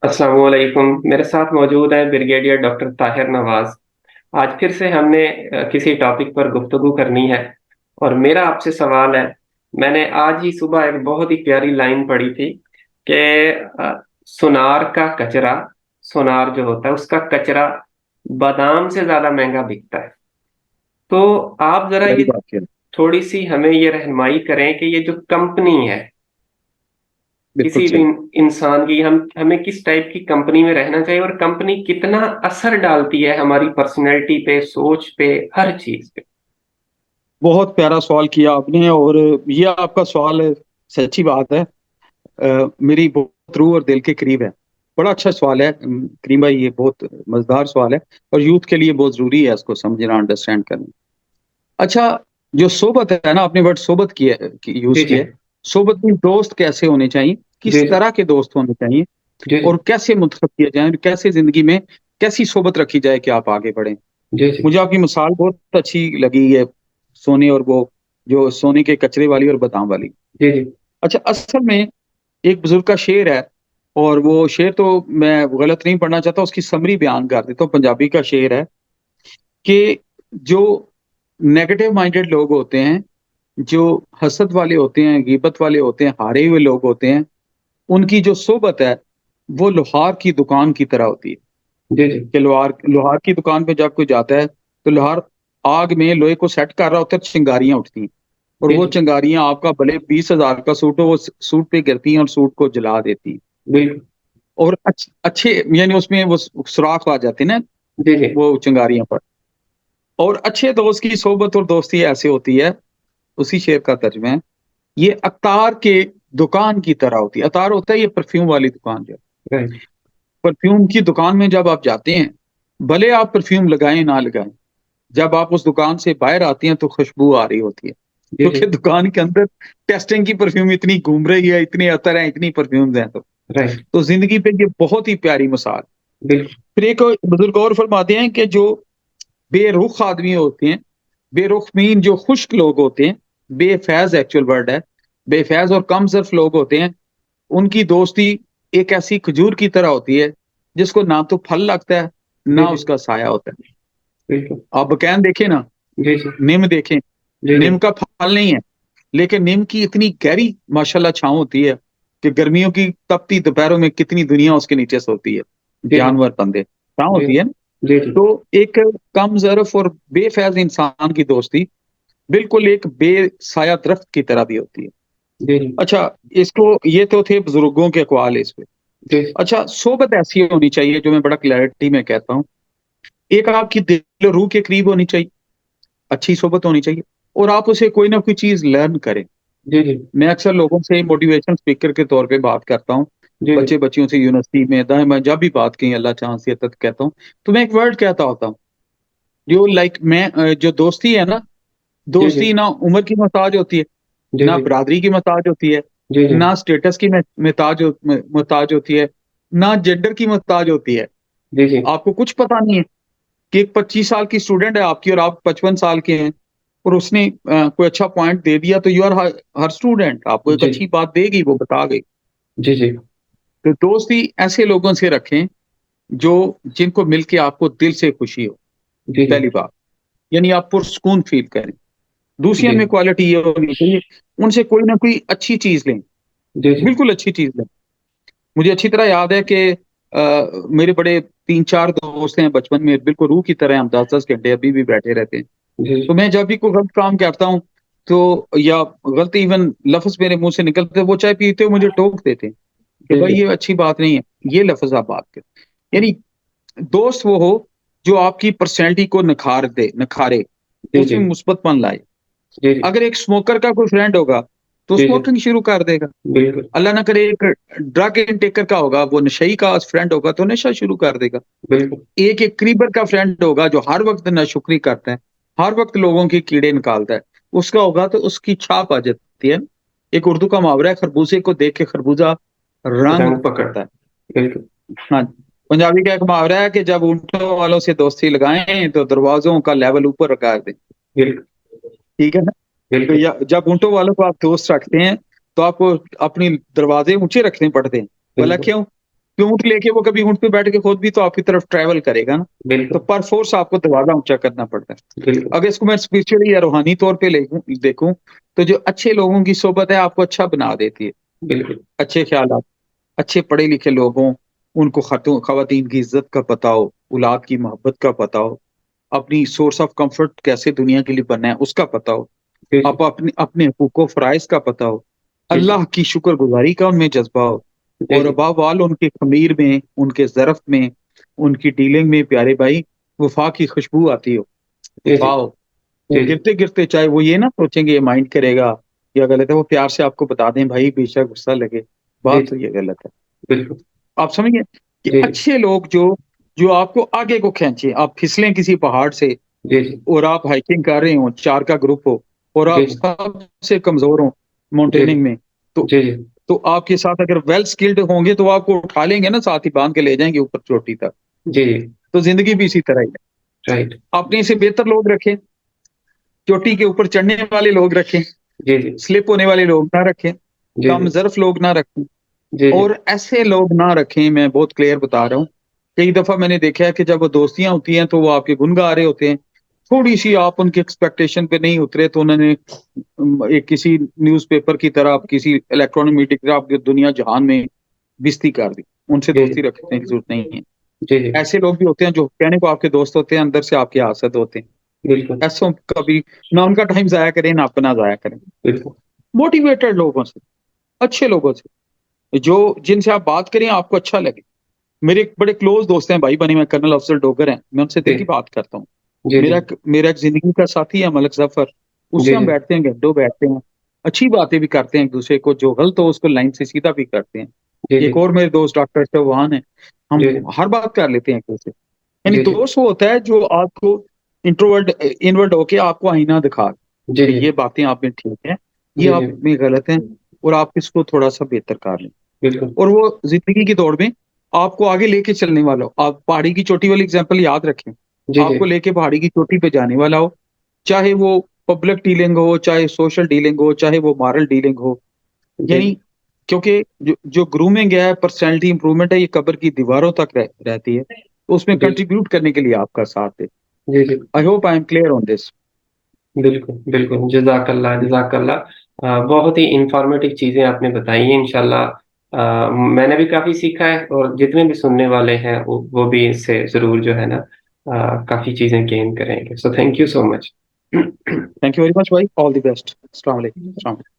अस्सलाम वालेकुम। मेरे साथ मौजूद हैं ब्रिगेडियर डॉक्टर ताहिर नवाज। आज फिर से हमने किसी टॉपिक पर गुफ्तगू करनी है। और मेरा आपसे सवाल है। मैंने आज ही सुबह एक बहुत ही प्यारी लाइन पढ़ी थी कि सुनार का कचरा, सुनार जो होता है उसका कचरा बादाम से ज्यादा महंगा बिकता है। तो आप जरा सही ये बात है। थोड़ी सी हमें ये रहनुमाई करें कि ये जो कंपनी है, बिल्कुल किसी भी सही। इंसान की, हम हमें किस टाइप की कंपनी में रहना चाहिए और कंपनी कितना असर डालती है हमारी पर्सनैलिटी पे, सोच पे, हर चीज पे। बहुत प्यारा सवाल किया आपने, और ये आपका सवाल सच्ची बात है। मेरी बहुत रूह और दिल के करीब है। बड़ा अच्छा सवाल है करीम भाई, ये बहुत मजेदार सवाल है। और यूथ के लिए बहुत जरूरी है इसको समझना, अंडरस्टैंड करना। अच्छा, जो सोबत है ना, आपने वर्ड सोबत यूज जी जी। किया है। सोबत में दोस्त कैसे होने चाहिए, जी किस तरह के दोस्त होने चाहिए, जी। और कैसे मुंतखब किया जाए, कैसे जिंदगी में कैसी सोबत रखी जाए कि आप आगे बढ़ें। जी जी। मुझे आपकी मिसाल बहुत अच्छी लगी है, सोने और वो जो सोने के कचरे वाली और बादाम वाली। जी जी। अच्छा, असल में एक बुजुर्ग का शेर है, और वो शेर तो मैं गलत नहीं पढ़ना चाहता, उसकी समरी बयान कर देता हूँ। पंजाबी का शेर है कि जो नेगेटिव माइंडेड लोग होते हैं, जो हसद वाले होते हैं, गीबत वाले होते हैं, हारे हुए लोग होते हैं, उनकी जो सोबत है वो लोहार की दुकान की तरह होती है। जी जी। कि लोहार लोहार की दुकान पे जब कोई जाता है तो लोहार आग में लोहे को सेट कर रहा होता है, तो चिंगारियां उठती हैं। और जी वो जी। चिंगारियां आपका भले 20,000 का सूट हो, वो सूट पे गिरती हैं और सूट को जला देती हैं। बिल्कुल। और अच्छे यानी उसमें वो सुराख आ जाते हैं ना, जी जी। वो चिंगारियां पर। और अच्छे दोस्त की सोबत और दोस्ती ऐसे होती है, उसी शेर का तर्जमा है, ये अतार के दुकान की तरह होती है। अतार होता है ये परफ्यूम वाली दुकान जो है। राइट। परफ्यूम की दुकान में जब आप जाते हैं, भले आप परफ्यूम लगाएं ना लगाएं, जब आप उस दुकान से बाहर आती हैं तो खुशबू आ रही होती है, जी जी। क्योंकि दुकान के अंदर टेस्टिंग की परफ्यूम इतनी घूम रही है, इतने अतर हैं, इतनी परफ्यूम्स हैं। राइट। तो जिंदगी पे ये बहुत ही प्यारी मिसाल। बिल्कुल। फिर एक बुजुर्ग और फरमाते हैं कि जो बेरुख आदमी होते हैं, बेरुख मीन जो खुश्क लोग होते हैं, बेफैज एक्चुअल वर्ड है, बेफैज और कम सर्फ लोग होते हैं, उनकी दोस्ती एक ऐसी खजूर की तरह होती है जिसको ना तो फल लगता है, जी ना जी। उसका साया होता है। बिल्कुल। आप बकैन देखें ना, जी जी। नीम देखें, जी जी। नीम का फल नहीं है, लेकिन नीम की इतनी गहरी माशाल्लाह छांव होती है कि गर्मियों की तपती दोपहरों में कितनी दुनिया उसके नीचे सोती है, जी जी। जानवर बंदे छांव जी होती है ना। जी। जी तो एक कम ज़र्फ और बेफैज इंसान की दोस्ती बिल्कुल एक बेसाया दरख्त की तरह भी होती है। जी। जी अच्छा, इसको ये तो थे बुजुर्गों के अकवाल इस पे। जी। अच्छा, सोबत ऐसी होनी चाहिए जो मैं बड़ा क्लैरिटी में कहता हूँ, एक आपकी दिल और रूह के करीब होनी चाहिए, अच्छी सोबत होनी चाहिए, और आप उसे कोई ना कोई चीज लर्न करें। जी। जी मैं अक्सर लोगों से मोटिवेशन स्पीकर के तौर पे बात करता हूँ, जी। बच्चे बच्चियों से यूनिवर्सिटी में दाएं बाएं जब भी बात की, अल्लाह चांसियत तक कहता हूँ, तो मैं एक वर्ड कहता होता हूँ, जो लाइक मैं जो दोस्ती है ना, जी। जी दोस्ती ना उम्र की मोहताज होती है, जी। ना बरादरी की मोहताज होती है, जी। जी। ना स्टेटस की मोहताज होती है, ना जेंडर की मोहताज होती है। जी। जी। आपको कुछ पता नहीं है कि एक 25 साल की स्टूडेंट है आपकी और आप 55 साल के हैं, और उसने कोई अच्छा पॉइंट दे दिया तो यू आर हर स्टूडेंट, आपको एक जी। अच्छी बात देगी, वो बता गई। जी। जी। तो दोस्ती ऐसे लोगों से रखें जो जिनको मिलके आपको दिल से खुशी हो, जी। जी। पहली बात, यानी आप पुरस्कून फील करें। दूसरी जी। में क्वालिटी ये होनी चाहिए, उनसे कोई ना कोई अच्छी चीज लें, जी। जी। बिल्कुल अच्छी चीज लें। मुझे अच्छी तरह याद है कि मेरे बड़े 3-4 दोस्त हैं बचपन में, बिल्कुल रूह की तरह, हम 10-10 घंटे अभी भी बैठे रहते हैं। जी। तो मैं जब भी कोई गलत काम करता हूँ, तो या गलत इवन लफ्ज मेरे मुंह से निकलते हैं, वो चाय पीते हुए मुझे टोक देते हैं कि जी। भाई जी। ये अच्छी बात नहीं है, ये लफ्ज आप बात कर। यानी दोस्त वो हो जो आपकी पर्सनैलिटी को निखारे, जी। उसमें जी। मुस्बतपन लाए। जी। जी। अगर एक स्मोकर का कोई फ्रेंड होगा तो जी। जी। स्मोकिंग शुरू कर देगा। बिल्कुल। अल्लाह ना करे एक ड्रग इनटेकर का होगा, वो नशई का फ्रेंड होगा तो नशा शुरू कर देगा। बिल्कुल। एक एक क्रीबर का फ्रेंड होगा जो हर वक्त नाशुक्री करता है, हर वक्त लोगों की कीड़े निकालता है, उसका होगा तो उसकी छाप आ जाती है। एक उर्दू का मुहावरा है, खरबूजे को देख के खरबूजा रंग रंग पकड़। पकड़ता है। बिल्कुल। हाँ, पंजाबी का एक मुहावरा है कि जब ऊंटों वालों से दोस्ती लगाएं तो दरवाजों का लेवल ऊपर रखा दें। बिल्कुल। ठीक है ना। तो बिल्कुल। जब ऊंटों वालों को आप दोस्त रखते हैं तो आपको अपनी दरवाजे ऊंचे रखने पड़ते हैं। भला बिल्कुल। क्यों? کہ اونٹ لے کے وہ کبھی اونٹ پہ بیٹھ کے خود بھی تو آپ کی طرف ٹریول کرے گا نا، تو بالکل پر فورس آپ کو دروازہ اونچا کرنا پڑتا ہے۔ بالکل اگر اس کو میں اسپرچولی یا روحانی طور پہ دیکھوں تو جو اچھے لوگوں کی صحبت ہے آپ کو اچھا بنا دیتی ہے، بالکل اچھے خیالات، اچھے پڑھے لکھے لوگ ہوں، ان کو خواتین کی عزت کا پتہ ہو، اولاد کی محبت کا پتہ ہو، اپنی سورس آف کمفرٹ کیسے دنیا کے لیے بننا ہے اس کا پتہ ہو، جی جی آپ اپنے حقوق و فرائض کا پتہ ہو، جی جی اللہ کی شکر گزاری کا ان میں جذبہ ہو، جی اور جی ابا وال ان کے خمیر میں، ان کے ظرف میں، ان کی ڈیلنگ میں پیارے بھائی وفا کی خوشبو آتی ہو، جی وفا ہو، وہ جی گرتے گرتے چاہے وہ یہ نہ سوچیں گے یہ مائنڈ کرے گا یا غلط ہے، وہ پیار سے آپ کو بتا دیں بھائی بے شک غصہ لگے، جی بات تو جی یہ غلط ہے۔ بالکل آپ سمجھ گئے کہ جی اچھے لوگ جو آپ کو آگے کو کھینچے، آپ پھسلیں کسی پہاڑ سے جی جی اور آپ ہائکنگ کر رہے ہوں، 4 کا گروپ ہو اور جی آپ سب سے کمزور ہوں جی ماؤنٹیننگ میں، تو جی جی تو آپ کے ساتھ اگر ویل سکلڈ ہوں گے تو آپ کو اٹھا لیں گے نا، ساتھ ہی باندھ کے لے جائیں گے اوپر چوٹی تک۔ جی تو زندگی بھی اسی طرح ہی ہے، رائٹ اپنے سے بہتر لوگ رکھیں، چوٹی کے اوپر چڑھنے والے لوگ رکھیں، جی جی سلپ ہونے والے لوگ نہ رکھیں، جی کم جی ظرف لوگ نہ رکھیں، جی جی اور ایسے لوگ نہ رکھیں، میں بہت کلیئر بتا رہا ہوں، کئی دفعہ میں نے دیکھا ہے کہ جب وہ دوستیاں ہوتی ہیں تو وہ آپ کے گن گا رہے ہوتے ہیں، تھوڑی سی آپ ان کی ایکسپیکٹیشن پہ نہیں اترے تو انہوں نے ایک کسی نیوز پیپر کی طرح، کسی الیکٹرانک میڈیا کی طرح آپ کی دنیا جہان میں بستی کر دی، ان سے جی دوستی رکھنے کی ضرورت نہیں ہے۔ جی جی ایسے لوگ بھی ہوتے ہیں جو کہنے کو آپ کے دوست ہوتے ہیں، اندر سے آپ کے حاسد ہوتے ہیں، بالکل ایسوں کبھی نہ ان کا ٹائم ضائع کریں نہ اپنا ضائع کریں، بالکل موٹیویٹڈ لوگوں سے، اچھے لوگوں سے، جن سے آپ بات کریں آپ کو اچھا لگے۔ میرے ایک بڑے کلوز دوست ہیں، بھائی بنے میں کرنل افضل ڈوگر ہیں، میں ان سے دل جی کی بات کرتا ہوں۔ جی جی میرا ایک زندگی کا ساتھی ہے ملک ظفر، اس سے جی ہم جی بیٹھتے ہیں، گھنٹوں بیٹھتے ہیں، اچھی باتیں بھی کرتے ہیں ایک دوسرے کو، جو غلط ہو اس کو لائن سے سیدھا بھی کرتے ہیں۔ جی ایک اور میرے دوست ڈاکٹر شوان ہیں، ہم جی ہر بات کر لیتے ہیں ایک دوسرے، یعنی جی جی دوست وہ ہوتا ہے جو آپ کو انورڈ ہو کے آپ کو آئینہ دکھا جی کہ جی یہ باتیں آپ میں ٹھیک ہیں، یہ جی آپ جی میں غلط ہیں، اور آپ اس کو تھوڑا سا بہتر کر لیں، بالکل اور وہ زندگی کی دوڑ میں آپ کو آگے لے کے چلنے والا ہو۔ آپ پہاڑی کی چوٹی والی اگزامپل یاد رکھیں، جی آپ جی کو لے کے پہاڑی کی چوٹی پہ جانے والا ہو، چاہے وہ پبلک ڈیلنگ ہو، چاہے سوشل ڈیلنگ ہو، چاہے وہ مارل ڈیلنگ ہو، جی یعنی کیونکہ جو گرومنگ ہے، پرسنالٹی امپروومنٹ ہے، یہ قبر کی دیواروں تک رہتی ہے، تو اس میں جی کنٹریبیوٹ کرنے کے لیے آپ کا ساتھ دے۔ جی جی I hope I am clear on this. بالکل بالکل جزاک اللہ جزاک اللہ بہت ہی انفارمیٹیو چیزیں آپ نے بتائی ہیں انشاءاللہ میں نے بھی کافی سیکھا ہے اور جتنے بھی سننے والے ہیں وہ بھی اس سے ضرور جو ہے نا کافی چیزیں گین کریں گے so thank you so much thank you very much بھائی، آل دی بیسٹ، السلام علیکم، السلام علیکم۔